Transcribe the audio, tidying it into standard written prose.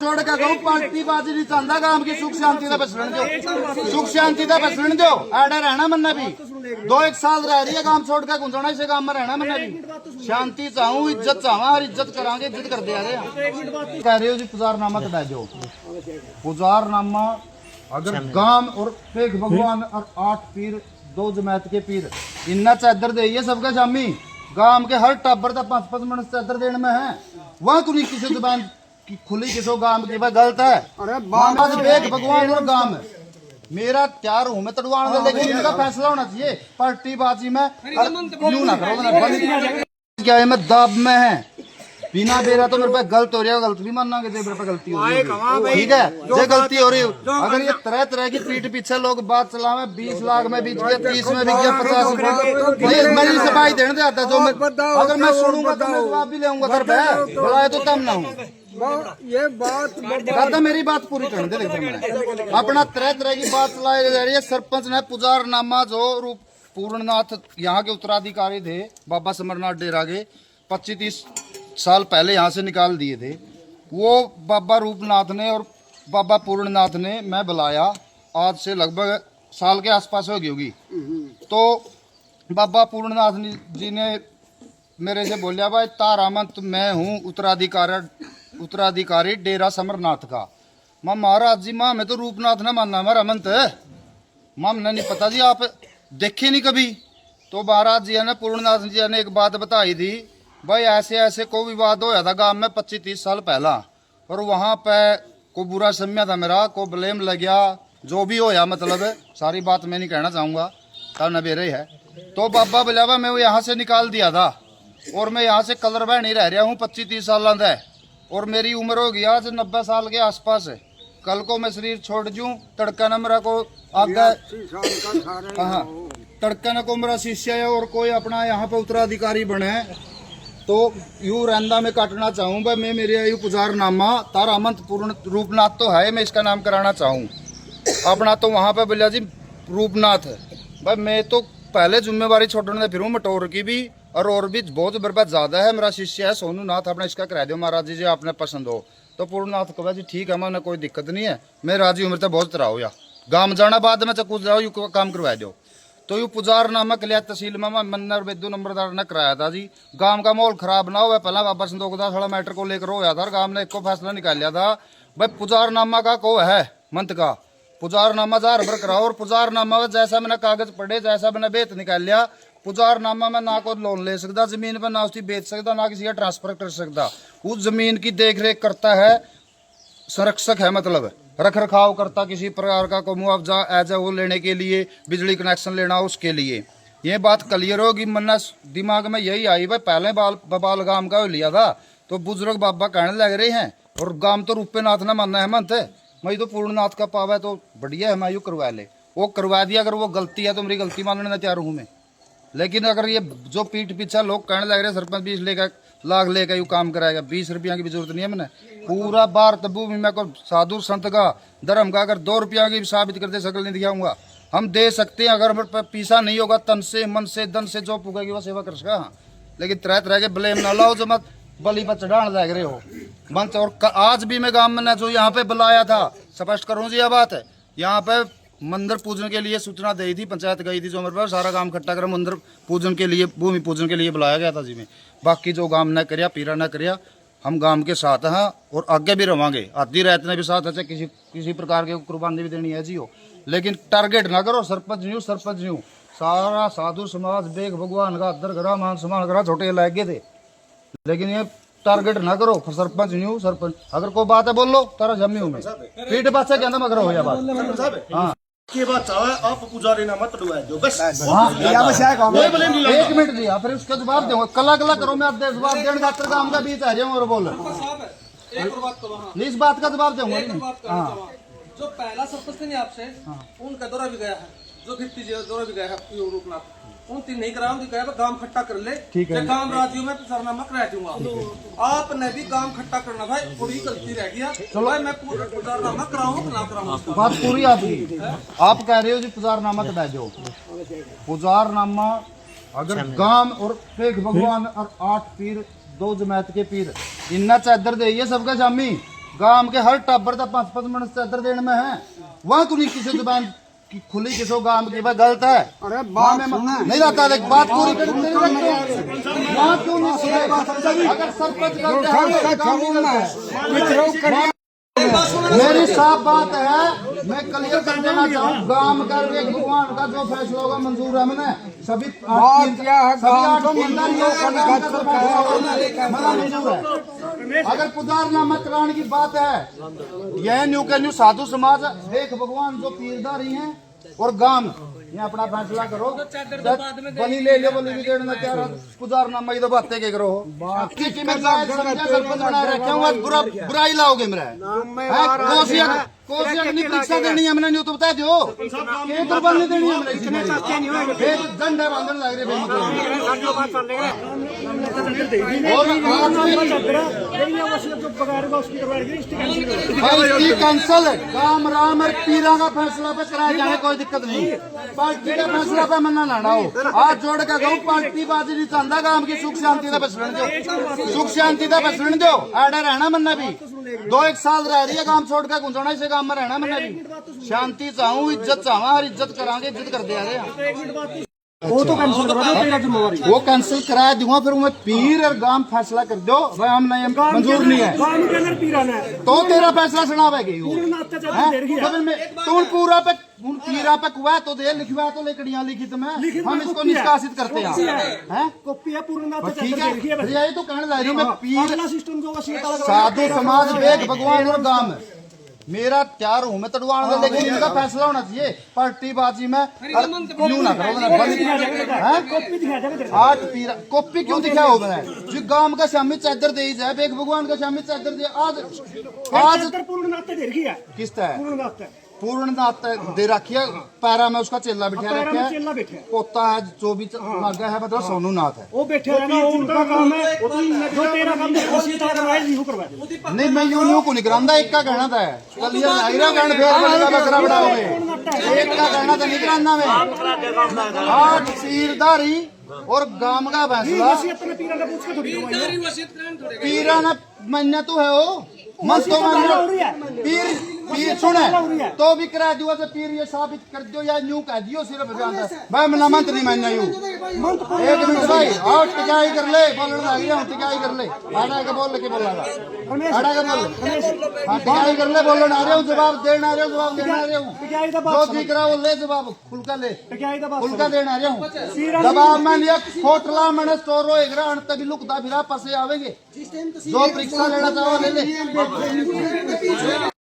छोड़ के कहूं पार्टी बाजी नहीं चाहता काम की सुख शांति का बसण दो, सुख शांति का बसण दो। आडे रहना मन्ना भी 2-1 साल रह रही है काम छोड़ के गुंजाना इसे काम में रहना मन्ना भी शांति चाहूं इज्जत चाहवा और इज्जत करांगे इज्जत कर दे रहे कह रहे हो जी पुजारनामा तो दो पुजारनामा अगर गांव और पेख भगवान और 8 पीर 2 जमात के पीर इन्ना चादर दे सबके शामी गांव के हर टाबर तक 5-5 मिनट चादर देने में है वहां कुछ किसी जुबान खुली किसो गांव की भाई गलत है। अरे देख भगवान और गांव मेरा तैयार हूं मैं तड़वाण दे लेकिन इनका फैसला होना चाहिए पार्टी बाजी में यूं ना करो क्या है मैं दाब में है बिना बेरा तो मेरे पे गलत हो रही है गलत भी मानना कि मेरे पे गलती हो रही है ठीक है जो गलती हो रही है अगर ये तरह तरह की पीठ पीछे लोग बात चलावे 20 लाख में बिक गया 30 में बिक गया 50 में मेरी सफाई देने दे आता जो मैं अगर मैं सुनूंगा तो मैं जवाब भी लेऊंगा घर पे बुलाए तो तब ना हूँ ये बात दादा मेरी बात पूरी करने दे लेकिन अपना तरह तरह की बात चलाई जा रही है। सरपंच ने पुजारनामा जो रूप पूर्णनाथ यहाँ के उत्तराधिकारी थे बाबा समरनाथ डेरा के 25-30 साल पहले यहाँ से निकाल दिए थे वो बाबा रूपनाथ ने और बाबा पूर्णनाथ ने मैं बुलाया आज से लगभग साल के आसपास होगी तो बाबा पूर्णनाथ जी ने मेरे से बोलिया भाई तारामंत मैं हूँ उत्तराधिकारी डेरा समरनाथ का माँ महाराज जी माँ मैं तो रूपनाथ ना मानना हमारा मंत है माँ मैंने नहीं पता जी आप देखे नहीं कभी तो महाराज जी ने पूर्णनाथ जी ने एक बात बताई थी भाई ऐसे ऐसे को विवाद होया था गांव में 25-30 साल पहला और वहां पे को बुरा समझा था मेरा को ब्लेम लग गया जो भी होया मतलब सारी बात मैं नहीं कहना चाहूंगा तब नबेरे है तो बाबा बुलावा मैं वो यहाँ से निकाल दिया था और मैं यहाँ से कलर बह नहीं रह रहा हूँ 25-30 साल है और मेरी उम्र हो गई आज 90 साल के आसपास है कल को मैं शरीर छोड़ दूं तड़का न मेरा को आगे हाँ तड़का न को मेरा शिष्य है और कोई अपना यहाँ पे उत्तराधिकारी बने तो यूं रंदा में काटना चाहूँ भाई मैं मेरे यू पुजारनामा तारामंत पूर्ण रूपनाथ तो है मैं इसका नाम कराना चाहूँ अपना तो वहाँ पे बोलिया जी रूपनाथ है भाई मैं तो पहले जिम्मेवारी छोड़ने फिर मटोर की भी और भी बहुत बर्बाद ज्यादा है मेरा शिष्य है सोनू नाथ अपने इसका करा दो महाराज जी आपने पसंद हो तो पूर्णनाथ कहा जी ठीक है मैंने कोई दिक्कत नहीं है मैं राजी उम्र तक बहुत तरह हो या गाँव जाना बाद में कुछ जाओ यू काम करवा दो तो यू पुजारनामा के लिए तहसील में मन्नर बेदू नंबरदार ने कराया था जी गांव का माहौल खराब ना हो पहला बाबा संदोख दास वाला मैटर को लेकर होया था और गांव ने एक को फैसला निकाल लिया था भाई पुजारनामा का को है मंत का पुजारनामा जार भर कराओ और पुजारनामा जैसा मैंने कागज पढ़े जैसा मैंने बेत निकाल लिया पुजारनामा में ना को लोन ले सकता जमीन पर ना उसकी बेच सकता ना किसी का ट्रांसफर कर सकता उस जमीन की देख रेख करता है संरक्षक है मतलब रख रखाव करता किसी प्रकार का को मुआवजा एज वो लेने के लिए बिजली कनेक्शन लेना उसके लिए ये बात क्लियर होगी मन्ना दिमाग में यही आई भाई पहले बबाल गांव का लिया था तो बुजुर्ग बाबा कहने लग रहे हैं और गांव तो रूपेनाथ ना मानना है मंत मैं तो पूर्णनाथ का पावा तो बढ़िया है मैं यू करवा ले वो करवा दिया अगर वो गलती है तो मेरी गलती मानने तैयार हूँ मैं लेकिन अगर ये जो पीठ पीछा लोग कहने लग रहे सरपंच 20 लाख लेकर यू काम कराएगा 20 रुपया की भी जरूरत नहीं है मैंने पूरा बार तब्बू मैं को साधु संत का धर्म का अगर 2 रुपया की भी साबित कर दे सकल नहीं दिखाऊंगा हम दे सकते हैं अगर पीसा नहीं होगा तन से मन से धन से जो पुगेगी वो सेवा कर सका लेकिन तरह तरह के ब्लेम ना लाओ जो मत बलि पर चढ़ाने लग रहे हो मंच और आज भी मैं गाँव में जो यहाँ पे बुलाया था स्पष्ट करूँ जी यह बात है यहाँ पे मंदिर पूजन के लिए सूचना दी थी पंचायत गई थी जो मेरे पास सारा काम इकट्ठा कर मंदिर पूजन के लिए भूमि पूजन के लिए बुलाया गया था जी में बाकी जो गांव न करिया पीरा न करिया हम गांव के साथ हैं और आगे भी रवांगे आधी रात में भी साथ है किसी प्रकार की कुर्बानी भी देनी है जी हो लेकिन टारगेट ना करो सरपंच न्यू सारा साधु समाज बेग भगवान का अदर करा मान सम्मान करा छोटे लागे थे लेकिन ये टारगेट ना करो सरपंच अगर कोई बात है बोल लो तारा जमी हूँ मैं पीठ बात से कहना मगर हो या बात हाँ के बाद चाहे आप पुजारनामा तोड़वा दो बस एक मिनट दिया फिर उसका जवाब दूंगा कला करो मैं जवाब देने खातर काम का बीच आ जाऊँ और बोल इस बात का जवाब दूंगा जो पहला सरपंच नहीं आपसे उनका दौरा भी गया है जो 50 दौरा भी गया है रूपनाथ उन 3 नहीं कराया उनकी कहा गांव खट्टा कर ले काम राजियों में पुजारनामा करा दूंगा आपने भी काम खट्टा करना भाई थोड़ी गलती रह गया चलो मैं पुजारनामा कराऊं ना कराऊं बात पूरी आपकी आप कह रहे हो जी पुजारनामा तो दो पुजारनामा अगर गांव और पेख भगवान और 8 पीर 2 जमात के पीर इन्ना चादर दे सबका शामी गांव के हर टाबर का 5-5 मिनट चादर देने में है, वहाँ तू नहीं किसी जुबान की खुली किसी गांव की भाई गलत है। अरे बात सुना नहीं रखा देख बात पूरी कर वहाँ क्यों नहीं सुने? अगर सरपंच गलत है मेरी साफ बात है, मैं क्लियर कर देना चाहूँ, गांव का एक भगवान का जो फैसला होगा मंजूर है मैंने सभी मंजूर है। अगर पुजारनामा कराने की बात है, यह न्यू के न्यू साधु समाज एक भगवान जो पीरदारी हैं और गांव ये अपना फैसला करो, बलि ले लो, बलि भी देना क्या पुजारनामा की तो बातें के करो कि मैं सरपंच बना रखा हूँ, बुराई लाओगे मेरा कोशिश की परीक्षा देनी है मैंने, तो बता दो नहीं देनी है मैंने, झंडा बांधने लग रहे कैंसल काम राम और पीरा का फैसला पे कराया जाए, कोई दिक्कत नहीं, पार्टी का फैसला पे मना लाना हो। आज जोड़ के कहूँ पार्टी बाजी नहीं चाहता, काम की सुख शांति का बसरण दो, सुख शांति का बसरण दो, आडे रहना मन्ना भी 2-1 साल रह रही है काम छोड़ के गुंजाना इसे काम में रहना मन्ना भी, शांति चाहूँ इज्जत चाहूँ, हर इज्जत करांगे, इज्जत कर दे रहे वो तो कैंसिल करा दो, तेरा जिम्मेवारी वो कैंसिल करा दूंगा, फिर मैं पीर और गांव फैसला कर दो भाई हम नहीं मंजूर नहीं है गांव के अंदर पीराना है तो तेरा फैसला सुनावेगी तुम पूरा पे पीरा पे कुआ तो दे लिखवा तो लेकड़ियां लिखी तो मैं हम इसको निष्कासित करते हैं कॉपी है पूर्णनाथ ठीक है यही तो कहने लग रही हूँ मैं पीर सिस्टम जो साधु समाज वेद भगवान और गांव मेरा तैयार हूँ मैं तड़वाण में, लेकिन इनका फैसला होना चाहिए पार्टी बाजी में क्यों ना करो। आठ पीरा कॉपी क्यों दिखा हो मैंने जो गांव का शामी चादर दे जाए, बेग भगवान का शामी चादर दे आज पूर्णनाथ दे रखी है, किसता है पूर्णनाथ दे रखी है, पैरा में उसका चेला बिठा रखा है, चेला बैठे पोता है जो भी नागा है मतलब सोनू नाथ है, वो बैठे रहना, वो उनका काम है, जो तेरा काम है उसी तरह करवाए नहीं करवाए। नहीं मैं यूं को नहीं करांदा, एक का कहना था कल ये नायरा गण फेर बनेगा बकरा बढ़ाओगे, एक का कहना था नहीं करांदा मैं 8 पीरदारी और गांव का फैसला पीरा ना मन्या तो है वो मत तो पीर पीर सुने तो भी करा दियो तो पीर ये साबित कर दियो या न्यू कह दियो सिर्फ भाई मना मंत्र नहीं मानना यूं 1 मिनट भाई और टिकाई कर ले बोलने लग गया हूं, टिकाई कर ले आड़ा के बोल के बोलागा आड़ा के बोल हां टिकाई कर ले बोलने आ रहे हूं, जवाब देना आ रहे हूं, जवाब देना आ रहे हूं, जो ठीक रहा वो ले जवाब खुल का ले खुल का देना आ रहे हूं, जवाब मैं लिया खोटला मने चोरो एगरा अंत भी लुकदा फिरा पसे आवेंगे, जो परीक्षा लेना चाहो ले ले